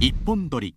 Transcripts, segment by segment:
一本撮り。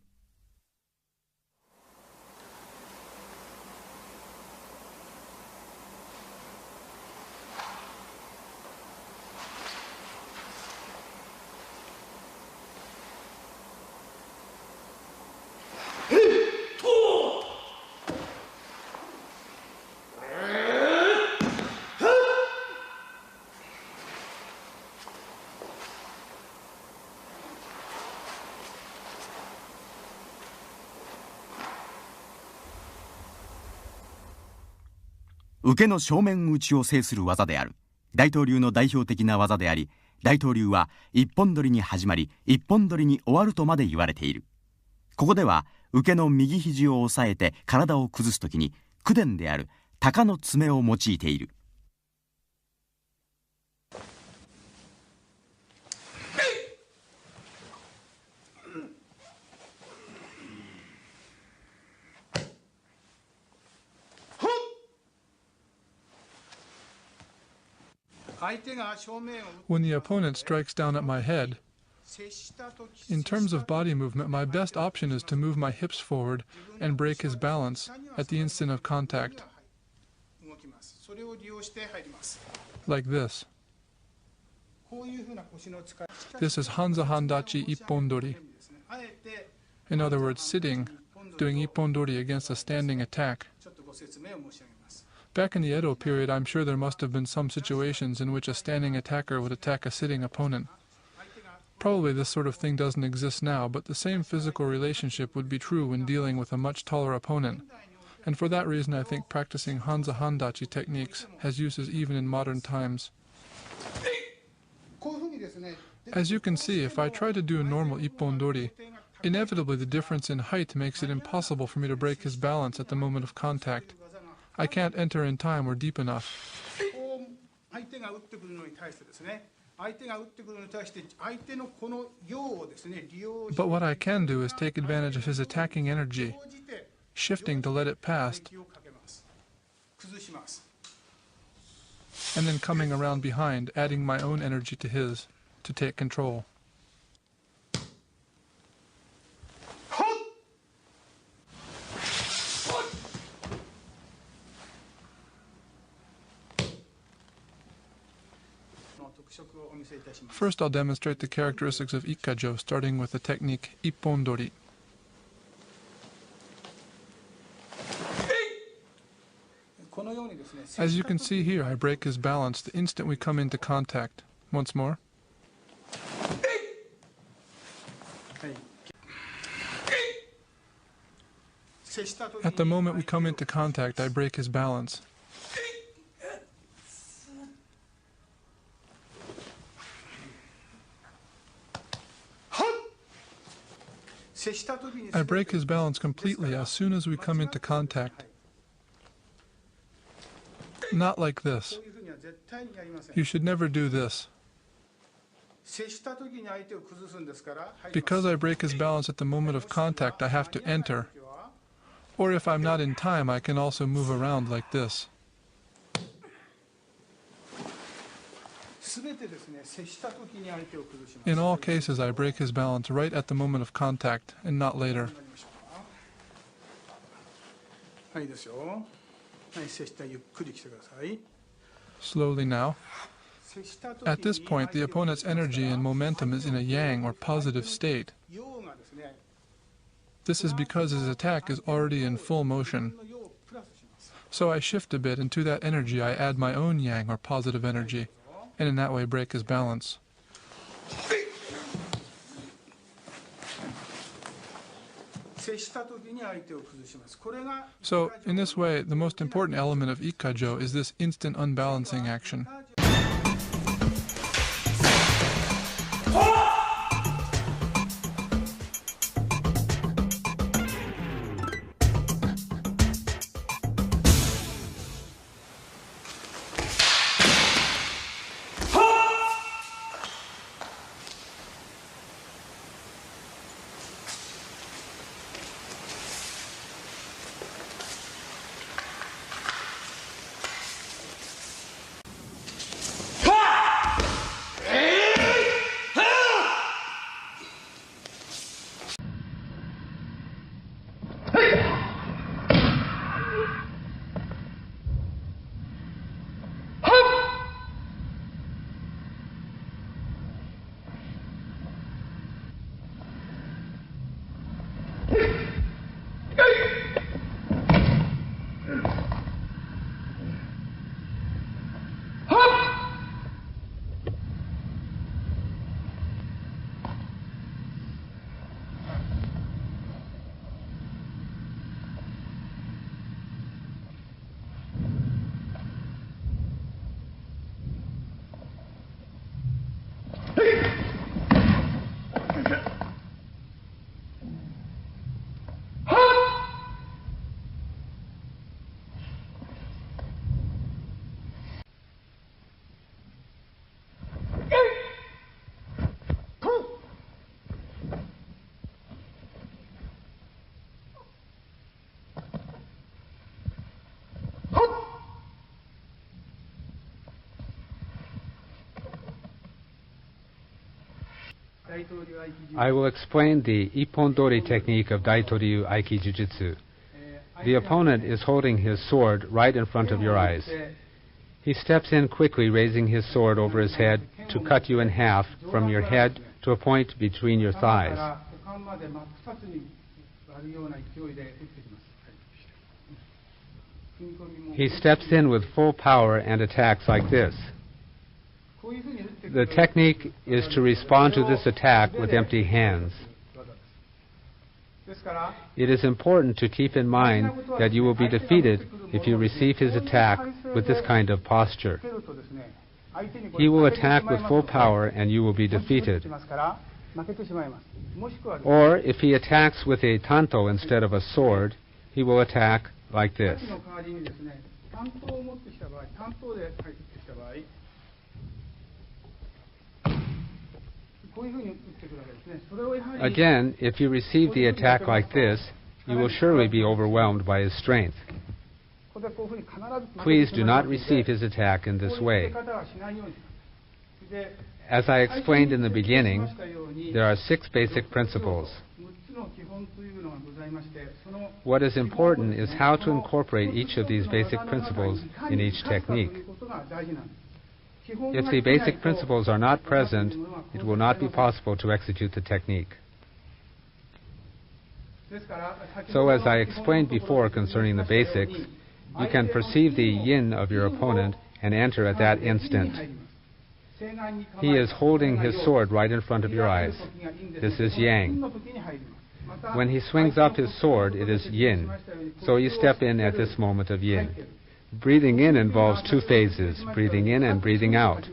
受けの正面打ちを制する技である。大東流の代表的な技であり、大東流は一本取りに始まり一本取りに終わるとまで言われている。ここでは受けの右肘を押さえて体を崩すときに九伝である鷹の爪を用いている。When the opponent strikes down at my head, in terms of body movement, my best option is to move my hips forward and break his balance at the instant of contact, like this. This is Hanza Handachi Ippon Dori. In other words, sitting, doing Ippon Dori against a standing attack. Back in the Edo period, I'm sure there must have been some situations in which a standing attacker would attack a sitting opponent. Probably this sort of thing doesn't exist now, but the same physical relationship would be true when dealing with a much taller opponent. And for that reason, I think practicing Hanza Handachi techniques has uses even in modern times. As you can see, if I try to do a normal Ippon Dori, inevitably the difference in height makes it impossible for me to break his balance at the moment of contact. I can't enter in time or deep enough. But what I can do is take advantage of his attacking energy, shifting to let it pass, and then coming around behind, adding my own energy to his, to take control. First, I'll demonstrate the characteristics of Ikkajo, starting with the technique Ippon Dori. As you can see here, I break his balance the instant we come into contact. Once more. At the moment we come into contact, I break his balance. I break his balance completely as soon as we come into contact. Not like this. You should never do this. Because I break his balance at the moment of contact, I have to enter. Or if I'm not in time, I can also move around like this. In all cases, I break his balance right at the moment of contact and not later. Slowly now. At this point, the opponent's energy and momentum is in a yang or positive state. This is because his attack is already in full motion. So I shift a bit, and to that energy I add my own yang or positive energy, and in that way break his balance. So, in this way, the most important element of Ikkajo is this instant unbalancing action. I will explain the Ippon Dori technique of Daitô Ryû Aikijujutsu. The opponent is holding his sword right in front of your eyes. He steps in quickly, raising his sword over his head to cut you in half from your head to a point between your thighs. He steps in with full power and attacks like this. The technique is to respond to this attack with empty hands. It is important to keep in mind that you will be defeated if you receive his attack with this kind of posture. He will attack with full power and you will be defeated. Or if he attacks with a tanto instead of a sword, he will attack like this. Again, if you receive the attack like this, you will surely be overwhelmed by his strength. Please do not receive his attack in this way. As I explained in the beginning, there are 6 basic principles. What is important is how to incorporate each of these basic principles in each technique. If the basic principles are not present, it will not be possible to execute the technique. So as I explained before concerning the basics, you can perceive the yin of your opponent and enter at that instant. He is holding his sword right in front of your eyes. This is yang. When he swings up his sword, it is yin. So you step in at this moment of yin. Breathing in involves 2 phases, breathing in and breathing out.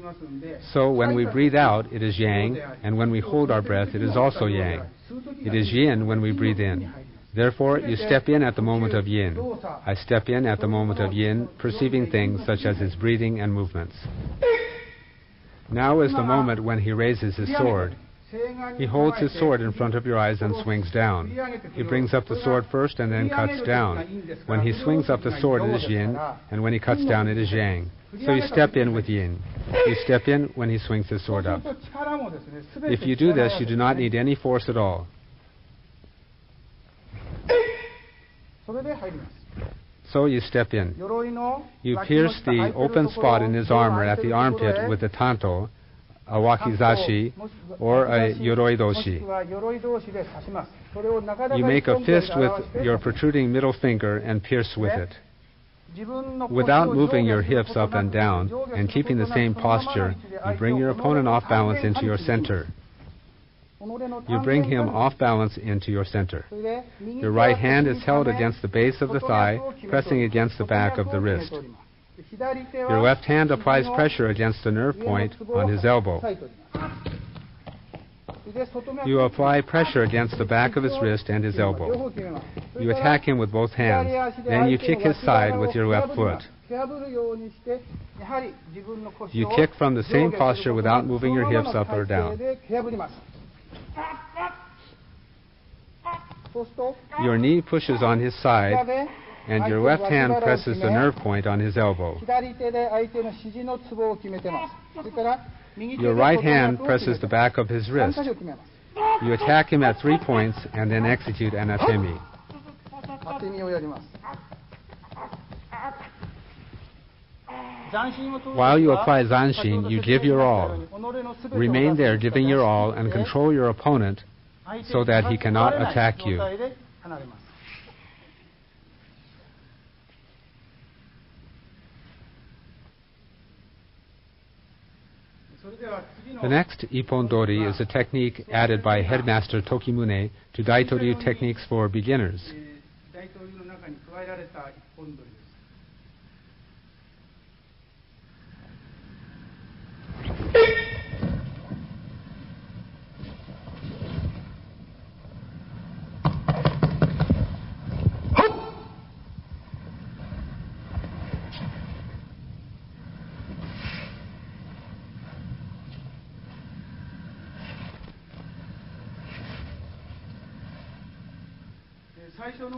So when we breathe out, it is yang, and when we hold our breath, it is also yang. It is yin when we breathe in. Therefore, you step in at the moment of yin. I step in at the moment of yin, perceiving things such as his breathing and movements. Now is the moment when he raises his sword. He holds his sword in front of your eyes and swings down. He brings up the sword first and then cuts down. When he swings up the sword, it is yin, and when he cuts down, it is yang. So you step in with yin. You step in when he swings his sword up. If you do this, you do not need any force at all. So you step in. You pierce the open spot in his armor at the armpit with a tanto, a wakizashi, or a yoroidoshi. You make a fist with your protruding middle finger and pierce with it. Without moving your hips up and down and keeping the same posture, you bring your opponent off balance into your center. You bring him off balance into your center. Your right hand is held against the base of the thigh, pressing against the back of the wrist. Your left hand applies pressure against the nerve point on his elbow. You apply pressure against the back of his wrist and his elbow. You attack him with both hands. Then you kick his side with your left foot. You kick from the same posture without moving your hips up or down. Your knee pushes on his side, and your left hand presses the nerve point on his elbow. Your right hand presses the back of his wrist. You attack him at 3 points and then execute an atemi. While you apply zanshin, you give your all. Remain there giving your all and control your opponent so that he cannot attack you. The next Ippon Dori is a technique added by Headmaster Tokimune to Daitô Ryû techniques for beginners.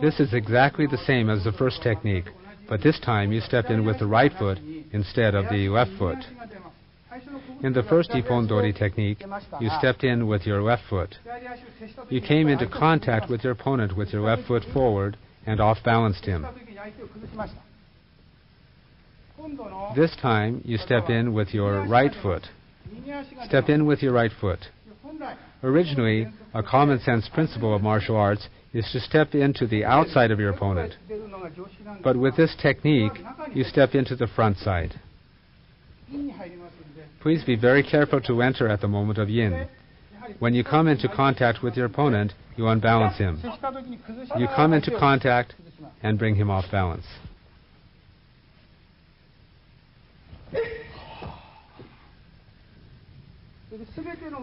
This is exactly the same as the first technique, but this time you step in with the right foot instead of the left foot. In the first Ippon Dori technique, you stepped in with your left foot. You came into contact with your opponent with your left foot forward and off-balanced him. This time, you step in with your right foot. Step in with your right foot. Originally, a common-sense principle of martial arts is to step into the outside of your opponent. But with this technique, you step into the front side. Please be very careful to enter at the moment of yin. When you come into contact with your opponent, you unbalance him. You come into contact and bring him off balance.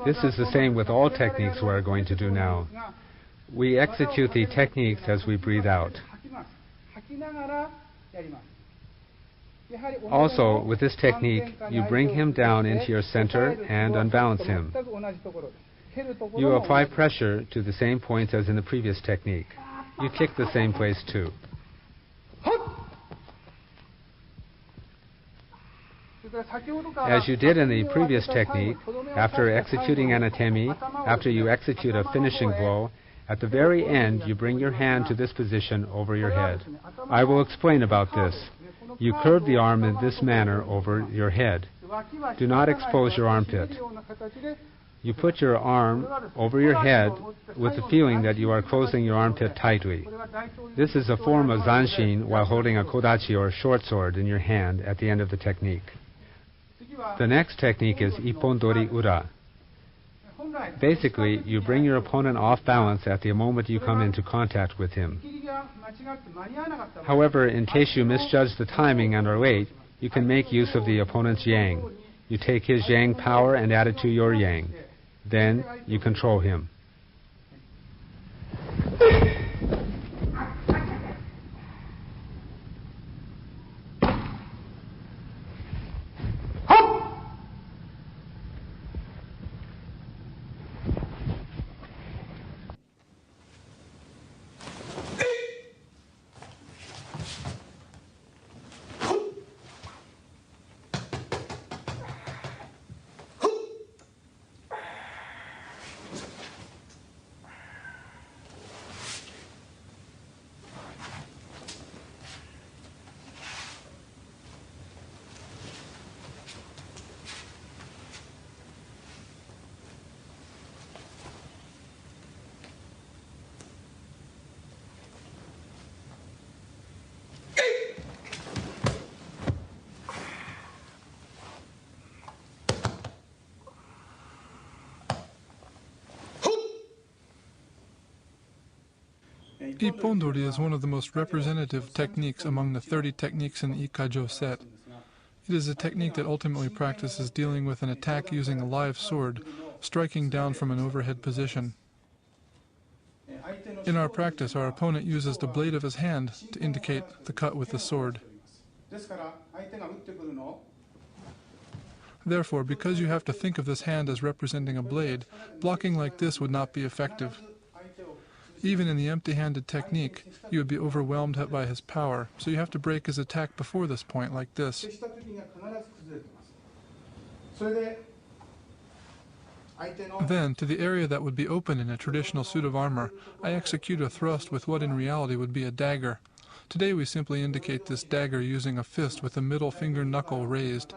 This is the same with all techniques we are going to do now. We execute the techniques as we breathe out. Also, with this technique, you bring him down into your center and unbalance him. You apply pressure to the same points as in the previous technique. You kick the same place too. As you did in the previous technique, after executing an atemi, after you execute a finishing blow, at the very end you bring your hand to this position over your head. I will explain about this. You curve the arm in this manner over your head. Do not expose your armpit. You put your arm over your head with the feeling that you are closing your armpit tightly. This is a form of zanshin while holding a kodachi or short sword in your hand at the end of the technique. The next technique is Ippon Dori Ura. Basically, you bring your opponent off balance at the moment you come into contact with him. However, in case you misjudge the timing and are late, you can make use of the opponent's yang. You take his yang power and add it to your yang. Then you control him. Ippon Dori is one of the most representative techniques among the 30 techniques in the Ikkajo set. It is a technique that ultimately practices dealing with an attack using a live sword, striking down from an overhead position. In our practice, our opponent uses the blade of his hand to indicate the cut with the sword. Therefore, because you have to think of this hand as representing a blade, blocking like this would not be effective. Even in the empty-handed technique, you would be overwhelmed by his power, so you have to break his attack before this point, like this. Then, to the area that would be open in a traditional suit of armor, I execute a thrust with what in reality would be a dagger. Today we simply indicate this dagger using a fist with the middle finger knuckle raised.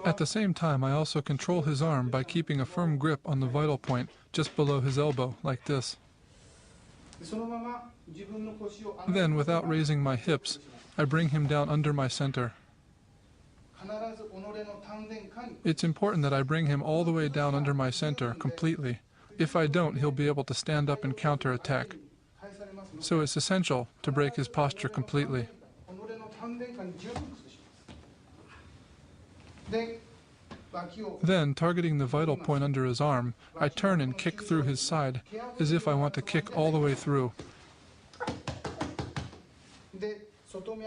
At the same time, I also control his arm by keeping a firm grip on the vital point just below his elbow, like this. Then, without raising my hips, I bring him down under my center. It's important that I bring him all the way down under my center, completely. If I don't, he'll be able to stand up and counterattack. So it's essential to break his posture completely. Then, targeting the vital point under his arm, I turn and kick through his side, as if I want to kick all the way through.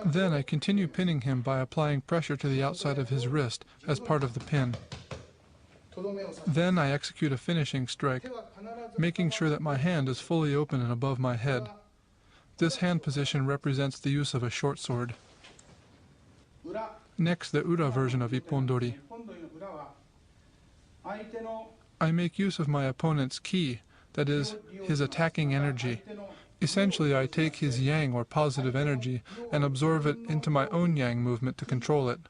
Then I continue pinning him by applying pressure to the outside of his wrist as part of the pin. Then I execute a finishing strike, making sure that my hand is fully open and above my head. This hand position represents the use of a short sword. Next, the ura version of Ippon Dori. I make use of my opponent's ki, that is, his attacking energy. Essentially, I take his yang or positive energy and absorb it into my own yang movement to control it.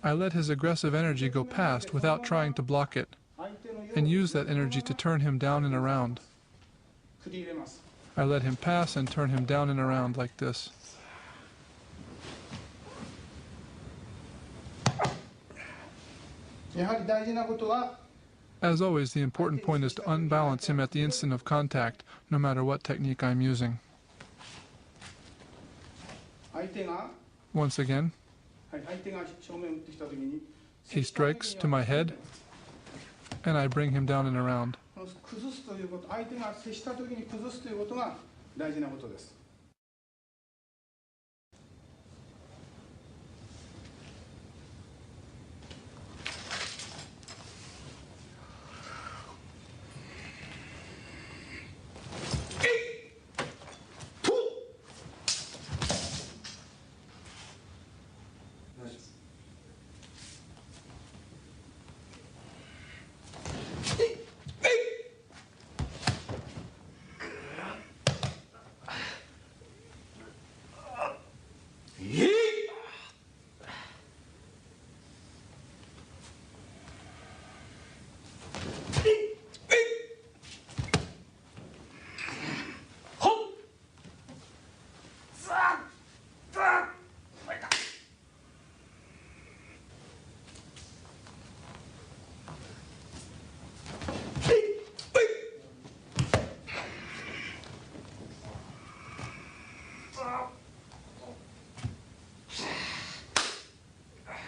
I let his aggressive energy go past without trying to block it, and use that energy to turn him down and around. I let him pass and turn him down and around like this. As always, the important point is to unbalance him at the instant of contact, no matter what technique I'm using. Once again, he strikes to my head, and I bring him down and around.